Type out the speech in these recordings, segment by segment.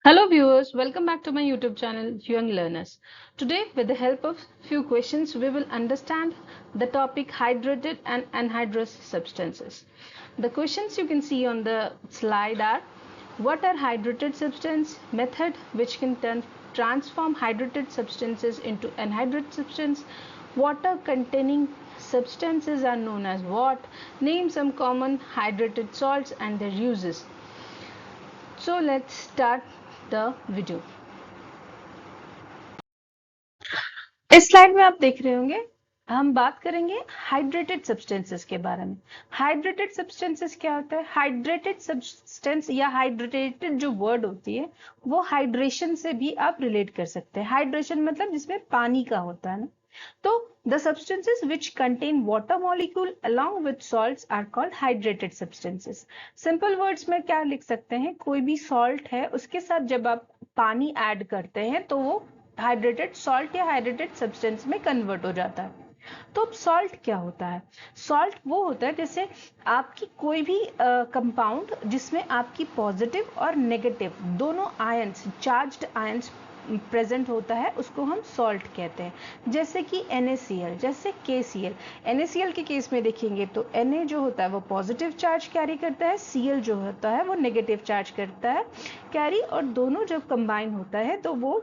Hello viewers, welcome back to my YouTube channel Young Learners. Today with the help of few questions we will understand the topic hydrated and anhydrous substances. The questions you can see on the slide are: what are hydrated substances, method which can transform hydrated substances into anhydrous substance, water containing substances are known as what, name some common hydrated salts and their uses. So let's start the video. इस slide में आप देख रहे होंगे हम बात करेंगे hydrated substances के बारे में। हाइड्रेटेड सब्सटेंसेस क्या होता है? हाइड्रेटेड सब्सटेंस या हाइड्रेटेड जो वर्ड होती है वो हाइड्रेशन से भी आप रिलेट कर सकते हैं। हाइड्रेशन मतलब जिसमें पानी का होता है ना, तो the substances which contain water molecule along with salts are called hydrated substances. Simple words में क्या लिख सकते हैं? कोई भी salt है उसके साथ जब आप पानी ऐड करते हैं तो वो हाइड्रेटेड सॉल्ट या हाइड्रेटेड सब्सटेंस में कन्वर्ट हो जाता है। तो अब सॉल्ट क्या होता है? सॉल्ट वो होता है जैसे आपकी कोई भी कंपाउंड जिसमें आपकी पॉजिटिव और नेगेटिव दोनों आयंस, चार्ज्ड आयंस प्रेजेंट होता है, उसको हम सॉल्ट कहते हैं। जैसे कि NaCl, जैसे KCl। NaCl के केस में देखेंगे तो Na जो होता है वो पॉजिटिव चार्ज कैरी करता है, Cl जो होता है वो नेगेटिव चार्ज करता है कैरी, और दोनों जब कंबाइन होता है तो वो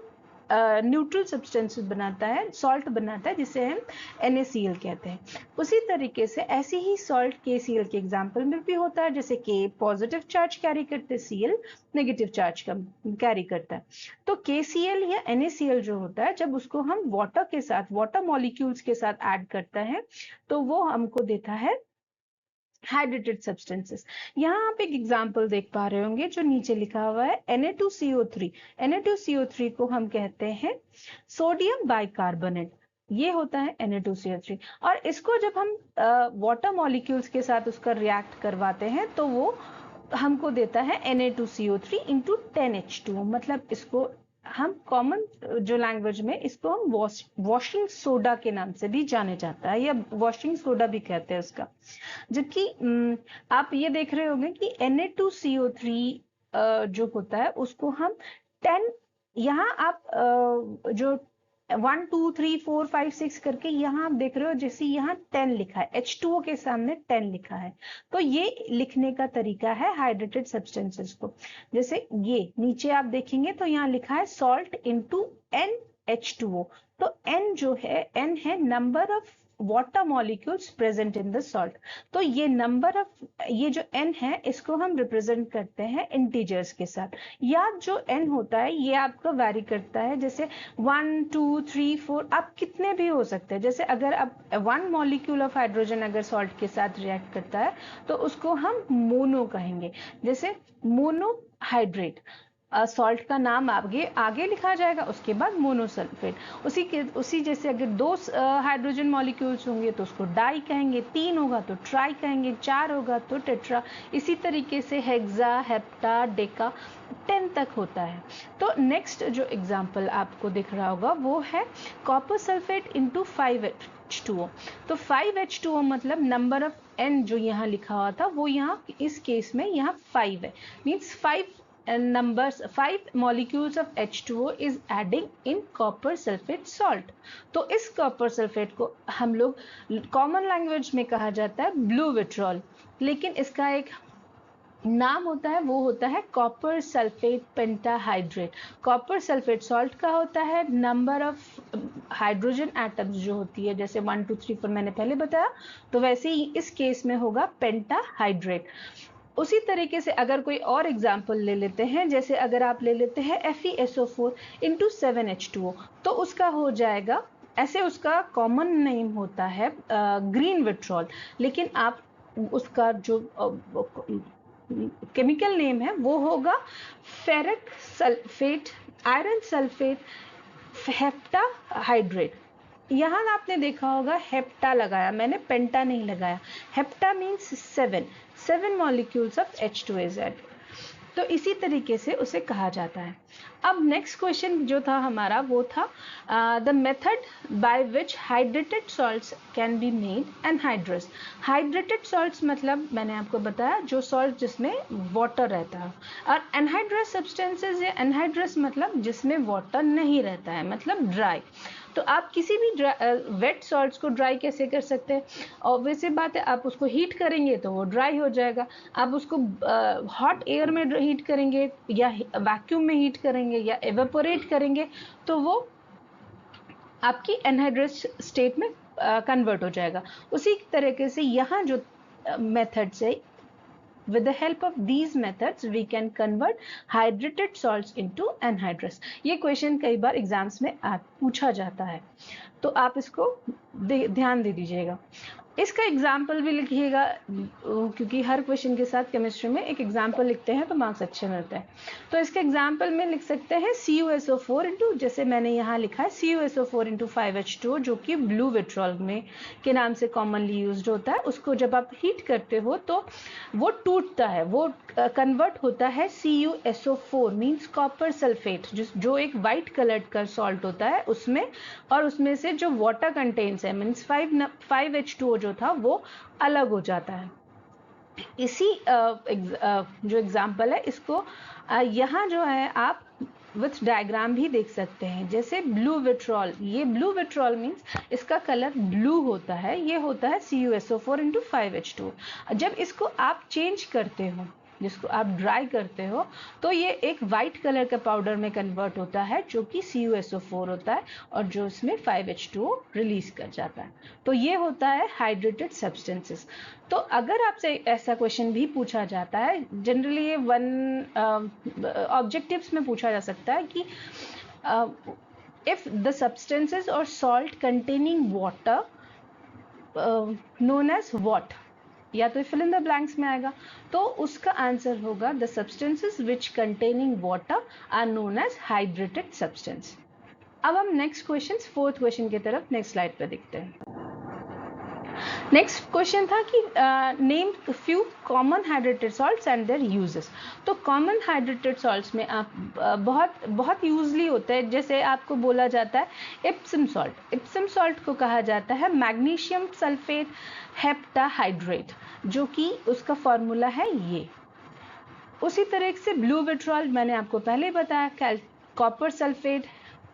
न्यूट्रल सब्सटेंस बनाता है, सॉल्ट बनाता है, जिसे हम NaCl कहते हैं। उसी तरीके से ऐसे ही सॉल्ट KCl के एग्जांपल में भी होता है, जैसे K पॉजिटिव चार्ज कैरी करते हैं, Cl नेगेटिव चार्ज कैरी करता है। तो KCl या NaCl जो होता है जब उसको हम वाटर के साथ, वाटर मॉलिक्यूल्स के साथ ऐड करता है तो वो हमको देता है हाइड्रेटेड सब्सटेंसेस। यहाँ आप एक एग्जांपल देख पा रहे होंगे जो नीचे लिखा हुआ है Na2CO3। Na2CO3 को हम कहते हैं सोडियम बाइकार्बोनेट। ये होता है Na2CO3, और इसको जब हम वाटर मॉलिक्यूल्स के साथ उसका रिएक्ट करवाते हैं तो वो हमको देता है Na2CO3 इंटू 10H2O। मतलब इसको हम कॉमन जो लैंग्वेज में इसको हम वॉशिंग सोडा के नाम से भी जाने जाता है, या वॉशिंग सोडा भी कहते हैं उसका। जबकि आप ये देख रहे होंगे कि Na2CO3 जो होता है उसको हम 10, यहाँ आप जो 1 2 3 4 5 6 करके यहाँ आप देख रहे हो, जैसे यहाँ 10 लिखा है, H2O के सामने 10 लिखा है, तो ये लिखने का तरीका है हाइड्रेटेड सब्सटेंसेस को। जैसे ये नीचे आप देखेंगे तो यहाँ लिखा है सॉल्ट इनटू NH2O। तो N जो है, N है number of water molecules present in the salt. तो ये नंबर ऑफ, ये जो N है इसको हम रिप्रेजेंट करते हैं इंटीजर्स के साथ। या जो N होता है ये आपका वैरी करता है, जैसे 1 2 3 4 आप कितने भी हो सकते हैं। जैसे अगर आप 1 मॉलिक्यूल ऑफ हाइड्रोजन अगर सॉल्ट के साथ रिएक्ट करता है तो उसको हम मोनो कहेंगे, जैसे मोनोहाइड्रेट। सॉल्ट का नाम आगे आगे लिखा जाएगा, उसके बाद मोनोसल्फेट। उसी जैसे अगर 2 हाइड्रोजन मॉलिक्यूल्स होंगे तो उसको डाई कहेंगे, 3 होगा तो ट्राई कहेंगे, 4 होगा तो टेट्रा। इसी तरीके से हेक्सा, हेप्टा, डेका, 10 तक होता है। तो नेक्स्ट जो एग्जांपल आपको दिख रहा होगा वो है कॉपर सल्फेट इंटू 5H2O। तो 5H2O मतलब नंबर ऑफ N जो यहाँ लिखा हुआ था वो यहाँ इस केस में यहाँ 5 है, means 5 numbers, 5 molecules of H2O is adding in copper sulfate salt। तो इस कॉपर सल्फेट को हम लोग कॉमन लैंग्वेज में कहा जाता है ब्लू विट्रॉल, लेकिन इसका एक नाम होता है, वो होता है copper sulphate pentahydrate. Copper sulphate salt का होता है, नंबर ऑफ हाइड्रोजन एटम्स जो होती है जैसे 1 2 3 4 मैंने पहले बताया, तो वैसे ही इस केस में होगा पेंटाहाइड्रेट। उसी तरीके से अगर कोई और एग्जाम्पल ले लेते हैं, जैसे अगर आप ले लेते हैं FeSO4 इंटू 7H2O, तो उसका हो जाएगा, ऐसे उसका कॉमन नेम होता है ग्रीन विट्रॉल, लेकिन आप उसका जो केमिकल नेम है वो होगा ferric sulphate, iron sulphate, heptahydrate. यहाँ आपने देखा होगा हेप्टा लगाया, मैंने पेंटा नहीं लगाया। Hepta means 7 molecules of H2 is added। तो इसी तरीके से उसे कहा जाता है। अब नेक्स्ट क्वेश्चन जो था हमारा वो था the method by which hydrated salts can be made anhydrous. Hydrated salts मतलब मैंने आपको बताया जो सॉल्ट जिसमें वाटर रहता है, और एनहाइड्रस सब्सटेंसेस या एनहाइड्रस मतलब जिसमें वाटर नहीं रहता है, मतलब ड्राई। तो आप किसी भी वेट सॉल्ट्स को ड्राई कैसे कर सकते हैं? ऑब्वियस सी बात है, आप उसको हीट करेंगे तो वो ड्राई हो जाएगा। आप उसको हॉट एयर में हीट करेंगे या वैक्यूम में हीट करेंगे या एवेपोरेट करेंगे तो वो आपकी एनहाइड्रस स्टेट में कन्वर्ट हो जाएगा। उसी तरीके से यहाँ जो मेथड्स है, with the help of these methods we can convert hydrated salts into anhydrous। ये क्वेश्चन कई बार एग्जाम्स में पूछा जाता है, तो आप इसको ध्यान दे दीजिएगा। इसका एग्जाम्पल भी लिखिएगा, क्योंकि हर क्वेश्चन के साथ केमिस्ट्री में एक एग्जाम्पल लिखते हैं तो मार्क्स अच्छे मिलते हैं। तो इसके एग्जाम्पल में लिख सकते हैं CuSO4 इंटू, जैसे मैंने यहाँ लिखा है CuSO4 इंटू 5H2O, जो कि ब्लू विट्रॉल में के नाम से कॉमनली यूज्ड होता है। उसको जब आप हीट करते हो तो वो टूटता है, वो कन्वर्ट होता है CuSO4 मीन्स कॉपर सल्फेट, जो एक वाइट कलर का सॉल्ट होता है उसमें, और उसमें से जो वाटर कंटेन्स है मीन्स 5H2O जो था वो अलग हो जाता है। इसी जो एग्जाम्पल है इसको यहाँ जो है आप विथ डायग्राम भी देख सकते हैं। जैसे ब्लू विट्रॉल, ये ब्लू विट्रॉल मीन्स इसका कलर ब्लू होता है, ये होता है CuSO4 इंटू 5H2O। जब इसको आप चेंज करते हो, जिसको आप ड्राई करते हो, तो ये एक वाइट कलर का पाउडर में कन्वर्ट होता है जो कि CuSO4 होता है और जो इसमें 5H2O रिलीज कर जाता है। तो ये होता है हाइड्रेटेड सब्सटेंसेस। तो अगर आपसे ऐसा क्वेश्चन भी पूछा जाता है, जनरली ये ऑब्जेक्टिव्स में पूछा जा सकता है कि if the substances or salt containing water known as what, या तो फिल इन द ब्लैंक्स में आएगा, तो उसका आंसर होगा the substances which containing water are known as hydrated substance. अब हम नेक्स्ट क्वेश्चन, फोर्थ क्वेश्चन की तरफ नेक्स्ट स्लाइड पर देखते हैं। नेक्स्ट क्वेश्चन था कि name few common hydrated salts and there uses. तो कॉमन हाइड्रेटेड सॉल्ट्स में आप बहुत यूजली होता है, जैसे आपको बोला जाता है इप्सम सॉल्ट। इप्सम सॉल्ट को कहा जाता है मैग्नीशियम सल्फेट हेप्टाहाइड्रेट, जो कि उसका फॉर्मूला है ये। उसी तरह से ब्लू विट्रॉल मैंने आपको पहले बताया, copper sulphate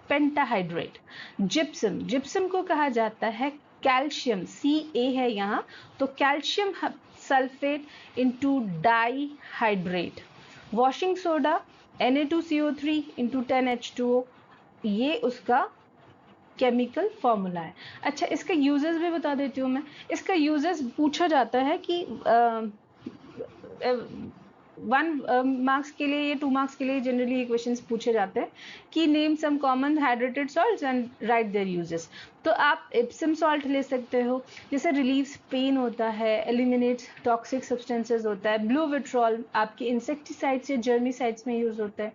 pentahydrate. Gypsum, gypsum को कहा जाता है कैल्शियम, Ca है यहाँ, तो calcium sulphate into dihydrate. Washing soda Na2CO3 into 10H2O, ये उसका केमिकल फॉर्मूला है। अच्छा, इसका यूजेस भी बता देती हूँ मैं। इसका यूजेस पूछा जाता है कि 1 मार्क्स के लिए या 2 मार्क्स के लिए जनरली ये क्वेश्चंस पूछे जाते हैं कि name some common hydrated salts and write their uses. तो आप इप्सम सॉल्ट ले सकते हो, जैसे रिलीव्स पेन होता है, एलिमिनेट्स टॉक्सिक सब्सटेंसेस होता है। ब्लू विट्रॉल आपके इंसेक्टिसाइड्स या जर्मिसाइड्स में यूज होता है।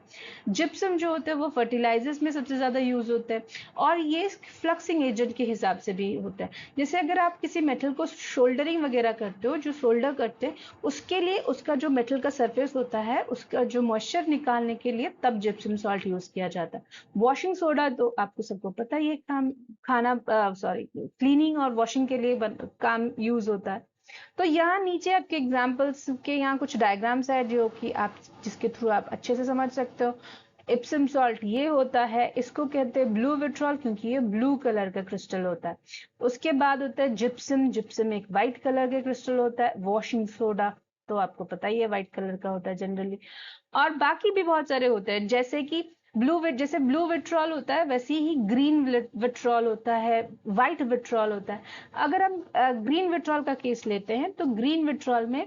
जिप्सम जो होता है वो फर्टिलाइजर्स में सबसे ज्यादा यूज होता है, और ये फ्लक्सिंग एजेंट के हिसाब से भी होता है। जैसे अगर आप किसी मेटल को शोल्डरिंग वगैरह करते हो, जो शोल्डर करते हैं उसके लिए उसका जो मेटल का सरफेस होता है उसका जो मॉइस्चर निकालने के लिए तब जिप्सम सॉल्ट यूज किया जाता है। वॉशिंग सोडा तो आपको सबको पता ही है, क्लीनिंग और वॉशिंग के लिए काम यूज होता है। तो यहाँ नीचे आपके एग्जांपल्स के यहाँ कुछ डायग्राम्स है जो कि आप जिसके थ्रू आप अच्छे से समझ सकते हो। इप्सम सॉल्ट ये होता है, इसको कहते हैं ब्लू विट्रॉल क्योंकि ये ब्लू कलर का क्रिस्टल होता है। उसके बाद होता है जिप्सम, जिप्सम एक व्हाइट कलर का क्रिस्टल होता है। वॉशिंग सोडा तो आपको पता ही है व्हाइट कलर का होता है जनरली, और बाकी भी बहुत सारे होते हैं, जैसे कि जैसे ब्लू विट्रॉल होता है वैसे ही ग्रीन विट्रॉल होता है, व्हाइट विट्रॉल होता है। अगर हम ग्रीन विट्रॉल का केस लेते हैं तो ग्रीन विट्रॉल में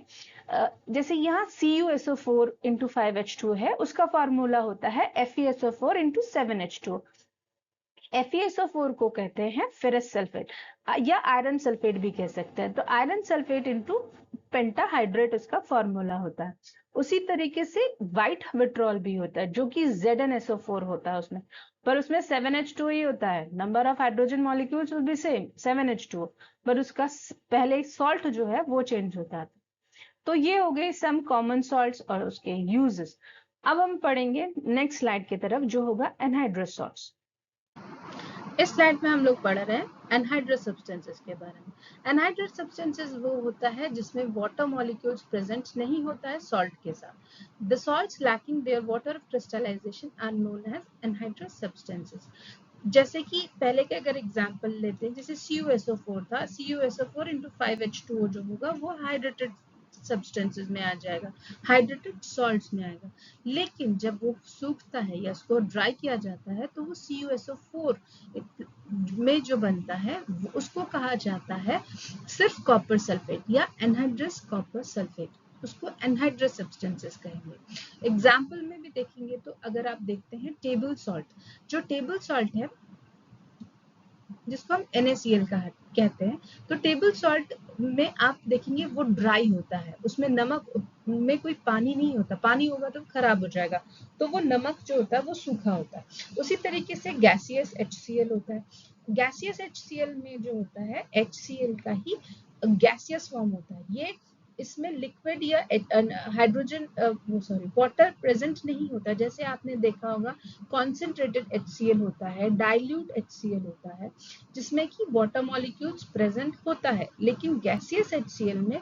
जैसे यहाँ CuSO4 इंटू 5H2 है, उसका फॉर्मूला होता है FeSO4 इंटू 7H2। FeSO4 को कहते हैं फेरस सल्फेट या आयरन सल्फेट भी कह सकते हैं। तो आयरन सल्फेट इंटू पेंटाहाइड्रेट उसका फॉर्मूला होता है। उसी तरीके से व्हाइट विट्रॉल भी होता है जो कि ZnSO4 होता है उसमें, पर उसमें 7H2 ही होता है। Number of hydrogen molecules will be same 7H2, पर उसका पहले सॉल्ट जो है वो चेंज होता है। तो ये हो गए सम कॉमन सॉल्ट्स और उसके यूजेस। अब हम पढ़ेंगे नेक्स्ट स्लाइड की तरफ जो होगा एनहाइड्रस सॉल्ट्स। इस स्लाइड में हम लोग पढ़ रहे हैं एनहाइड्रस सब्सटेंसेस के बारे में। एनहाइड्रस सब्सटेंसेस वो होता है जिसमें वाटर मॉलिक्यूल्स प्रेजेंट नहीं होता है सॉल्ट के साथ। The salts lacking their water crystallization are known as anhydrous substances. जैसे कि पहले के अगर एग्जांपल लेते हैं, जैसे CuSO4 था, CuSO4 into 5H2O जो होगा वो हाइड्रेटेड सब्सटेंसेस में आ जाएगा, हाइड्रेटेड सॉल्ट्स में आएगा। लेकिन जब वो सूखता है या उसको ड्राई किया जाता है तो वो CuSO4 में जो बनता है उसको कहा जाता है सिर्फ कॉपर सल्फेट या एनहाइड्रस कॉपर सल्फेट, उसको एनहाइड्रस सब्सटेंसेस कहेंगे। एग्जाम्पल में भी देखेंगे तो अगर आप देखते हैं टेबल सॉल्ट, जो टेबल सॉल्ट है जिसको हम NaCl कहते हैं, तो टेबल सॉल्ट में आप देखेंगे वो ड्राई होता है, उसमें नमक में कोई पानी नहीं होता, पानी होगा तो खराब हो जाएगा, तो वो नमक जो होता है वो सूखा होता है। उसी तरीके से गैसियस HCl होता है, गैसियस HCl में जो होता है HCl का ही गैसियस फॉर्म होता है, ये इसमें लिक्विड या हाइड्रोजन वाटर प्रेजेंट नहीं होता। जैसे आपने देखा होगा कॉन्सेंट्रेटेड HCl होता है, डाइल्यूट HCl होता है, जिसमें कि वाटर मॉलिक्यूल्स प्रेजेंट होता है, लेकिन गैसियस HCl में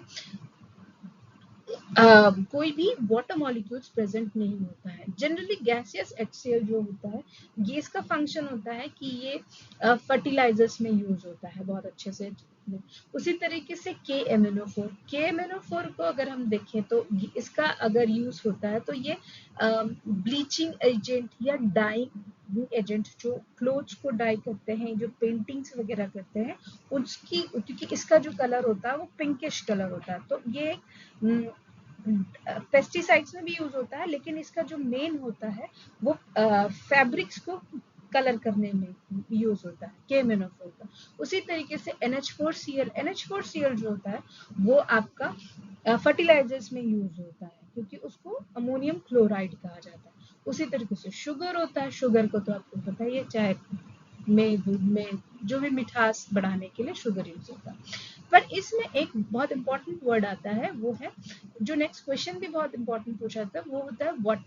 कोई भी वाटर मॉलिक्यूल्स प्रेजेंट नहीं होता है। जनरली गैसियस HCl जो होता है ये इसका फंक्शन होता है कि ये फर्टिलाइजर्स में यूज होता है बहुत अच्छे से। उसी तरीके से KMnO4 को अगर हम देखें तो इसका अगर यूज होता है तो ये ब्लीचिंग एजेंट या डाइंग एजेंट, जो क्लोथ्स को डाई करते हैं, जो पेंटिंग्स वगैरह करते हैं उसकी, क्योंकि इसका जो कलर होता है वो पिंकिश कलर होता है, तो ये पेस्टिसाइड्स में भी यूज होता है, लेकिन इसका जो मेन होता है वो फैब्रिक्स को कलर करने में यूज होता है KMnO4 का। उसी तरीके से NH4Cl जो होता है वो आपका फर्टिलाइजर्स में यूज होता है, क्योंकि उसको अमोनियम क्लोराइड कहा जाता है। उसी तरीके से शुगर होता है, शुगर को तो आपको पता ही है, चाय में, दूध में, जो भी मिठास बढ़ाने के लिए शुगर यूज होता है। पर इसमें एक बहुत इंपॉर्टेंट वर्ड आता है, वो है जो नेक्स्ट क्वेश्चन भी बहुत इंपॉर्टेंट पूछा था, वो होता है what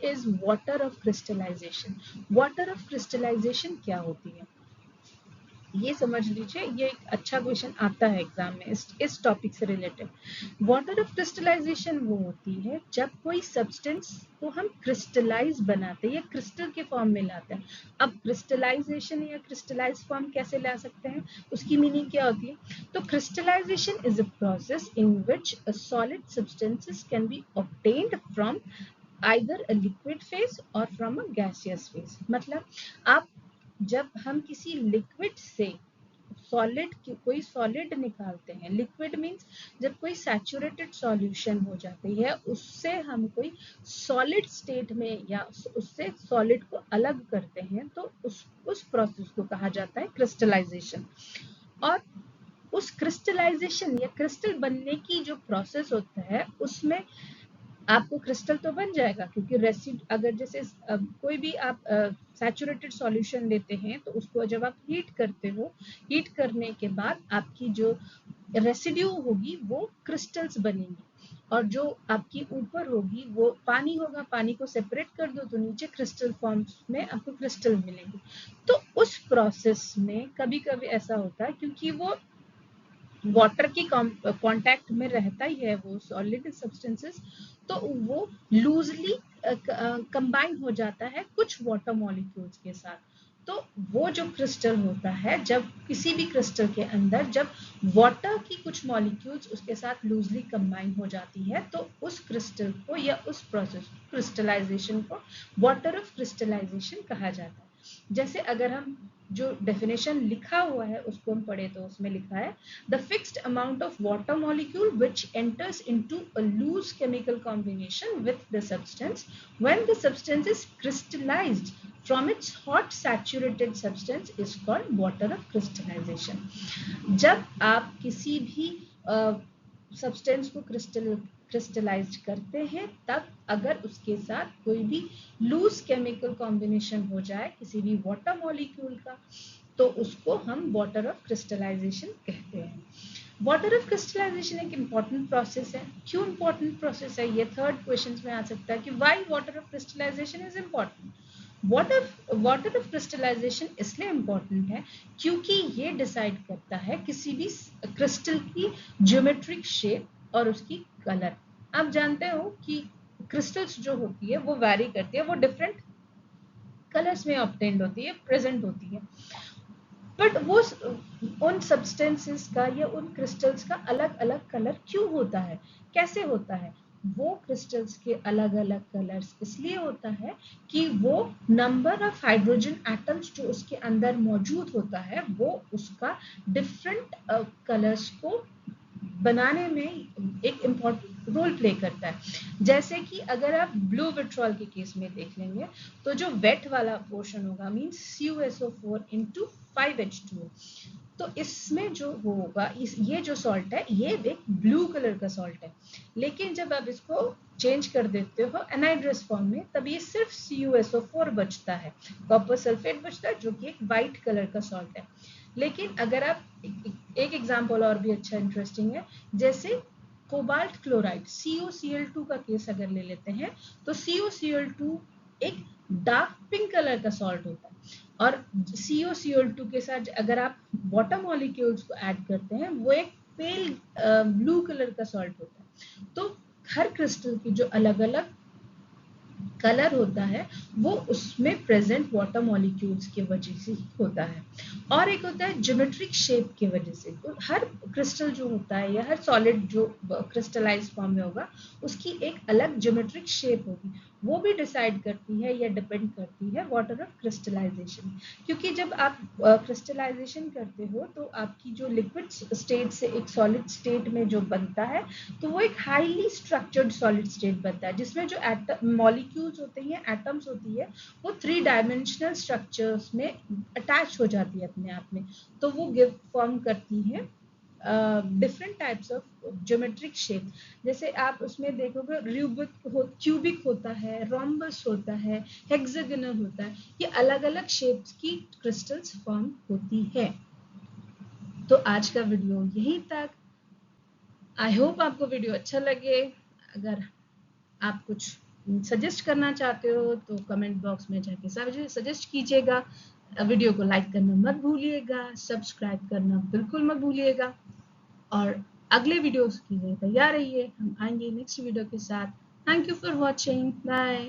is water of crystallization. Water of crystallization क्या होती है ये समझ लीजिए, ये एक अच्छा क्वेश्चन आता है एग्जाम में इस टॉपिक से रिलेटेड। वाटर ऑफ क्रिस्टलाइजेशन वो होती है जब कोई सब्सटेंस को हम क्रिस्टलाइज बनाते हैं या क्रिस्टल के फॉर्म में लाते हैं। अब क्रिस्टलाइजेशन या क्रिस्टलाइज फॉर्म कैसे ला सकते हैं, उसकी मीनिंग क्या होती है? तो crystallization is a process in which a solid substances can be obtained from either a liquid phase or from a gaseous phase। मतलब आप जब हम किसी लिक्विड से सॉलिड की कोई सॉलिड निकालते हैं, लिक्विड मींस जब कोई सैचुरेटेड सॉल्यूशन हो जाती है उससे हम कोई सॉलिड स्टेट में या उससे सॉलिड को अलग करते हैं, तो उस प्रोसेस को कहा जाता है क्रिस्टलाइजेशन। और उस क्रिस्टलाइजेशन या क्रिस्टल बनने की जो प्रोसेस होता है उसमें आपको क्रिस्टल तो बन जाएगा, क्योंकि अगर जैसे कोई भी आप सैचुरेटेड सॉल्यूशन लेते हैं तो उसको जब आप हीट करते हो, हीट करने के बाद आपकी जो रेसिड्यू होगी वो क्रिस्टल्स बनेंगी, और जो आपकी ऊपर होगी वो पानी होगा, पानी को सेपरेट कर दो तो नीचे क्रिस्टल फॉर्म्स में आपको क्रिस्टल मिलेंगे। तो उस प्रोसेस में कभी कभी ऐसा होता है, क्योंकि वो वाटर की कांटेक्ट में रहता ही है वो सॉलिड सब्सटेंसेस, तो वो लूजली कंबाइन हो जाता है कुछ वाटर मॉलिक्यूल्स के साथ। तो वो जो क्रिस्टल होता है, जब किसी भी क्रिस्टल के अंदर जब वाटर की कुछ मॉलिक्यूल्स उसके साथ लूजली कंबाइन हो जाती है तो उस क्रिस्टल को या उस प्रोसेस क्रिस्टलाइजेशन को वाटर ऑफ क्रिस्टलाइजेशन कहा जाता है। जैसे अगर हम जो डेफिनेशन लिखा हुआ है उसको हम पढ़े तो उसमें लिखा है the fixed amount of water molecule which enters into a loose chemical combination with the substance when the substance is crystallized from its hot saturated substance is called water of crystallization। जब आप किसी भी substance को crystallise करते हैं, तब अगर उसके साथ कोई भी लूज केमिकल कॉम्बिनेशन हो जाए किसी भी वाटर मॉलिक्यूल का, तो उसको हम वाटर ऑफ क्रिस्टलाइजेशन कहते हैं। वाटर ऑफ क्रिस्टलाइजेशन एक इम्पॉर्टेंट प्रोसेस है। क्यों इम्पॉर्टेंट प्रोसेस है, ये थर्ड क्वेश्चन में आ सकता है कि why water of crystallization is important. Water of crystallization इसलिए इम्पॉर्टेंट है क्योंकि ये डिसाइड करता है किसी भी क्रिस्टल की ज्योमेट्रिक शेप और उसकी कलर। आप जानते हो कि क्रिस्टल्स जो होती है वो वैरी करती है, वो डिफरेंट कलर्स में ऑब्टेन्ड होती है, प्रेजेंट होती है, बट वो उन सब्सटेंसेस का या उन क्रिस्टल्स का अलग अलग कलर क्यों होता है, कैसे होता है? वो क्रिस्टल्स के अलग अलग कलर्स इसलिए होता है कि वो नंबर ऑफ हाइड्रोजन एटम्स जो उसके अंदर मौजूद होता है वो उसका डिफरेंट कलर्स को बनाने में एक इम्पॉर्टेंट रोल प्ले करता है। जैसे कि अगर आप ब्लू विट्रॉल के केस में देख लेंगे तो जो वेट वाला पोर्शन होगा मींस CuSO4 into 5H2O, तो इसमें जो होगा ये जो सॉल्ट है ये एक ब्लू कलर का सॉल्ट है, लेकिन जब आप इसको चेंज कर देते हो एनाइड्रस फॉर्म में तब ये सिर्फ CuSO4 बचता है, कॉपर सल्फेट बचता है जो कि एक वाइट कलर का सॉल्ट है। लेकिन अगर आप एक एग्जांपल और भी अच्छा इंटरेस्टिंग है, जैसे कोबाल्ट क्लोराइड CuCl2 का केस अगर ले लेते हैं तो CuCl2 एक डार्क पिंक कलर का सॉल्ट होता है और CuCl2 के साथ अगर आप वाटर मॉलिक्यूल्स को ऐड करते हैं वो एक पेल ब्लू कलर का सॉल्ट होता है। तो हर क्रिस्टल की जो अलग अलग कलर होता है वो उसमें प्रेजेंट वाटर मॉलिक्यूल्स की वजह से होता है, और एक होता है ज्योमेट्रिक शेप की वजह से। तो हर क्रिस्टल जो होता है या हर सॉलिड जो क्रिस्टलाइज फॉर्म में होगा उसकी एक अलग ज्योमेट्रिक शेप होगी, वो भी डिसाइड करती है या डिपेंड करती है वाटर ऑफ क्रिस्टलाइजेशन। क्योंकि जब आप क्रिस्टलाइजेशन करते हो तो आपकी जो लिक्विड स्टेट से एक सॉलिड स्टेट में जो बनता है तो वो एक हाईली स्ट्रक्चर्ड सॉलिड स्टेट बनता है जिसमें जो मॉलिक्यूल्स होते हैं, एटम्स होती है, वो 3 डायमेंशनल स्ट्रक्चर्स में अटैच हो जाती है अपने आप में, तो वो गिव फॉर्म करती है different types of geometric shape. जैसे आप उसमें देखोगे क्यूबिक होता है, रोम्बस होता है, हेक्सागोनल होता है, ये अलग अलग शेप्स की क्रिस्टल्स फॉर्म होती है। तो आज का वीडियो यहीं तक। आई होप आपको वीडियो अच्छा लगे। अगर आप कुछ सजेस्ट करना चाहते हो तो कमेंट बॉक्स में जाके सजेस्ट कीजिएगा। वीडियो को लाइक करना मत भूलिएगा, सब्सक्राइब करना बिल्कुल मत भूलिएगा, और अगले वीडियोस के लिए तैयार रहिए। हम आएंगे नेक्स्ट वीडियो के साथ। Thank you for watching, bye.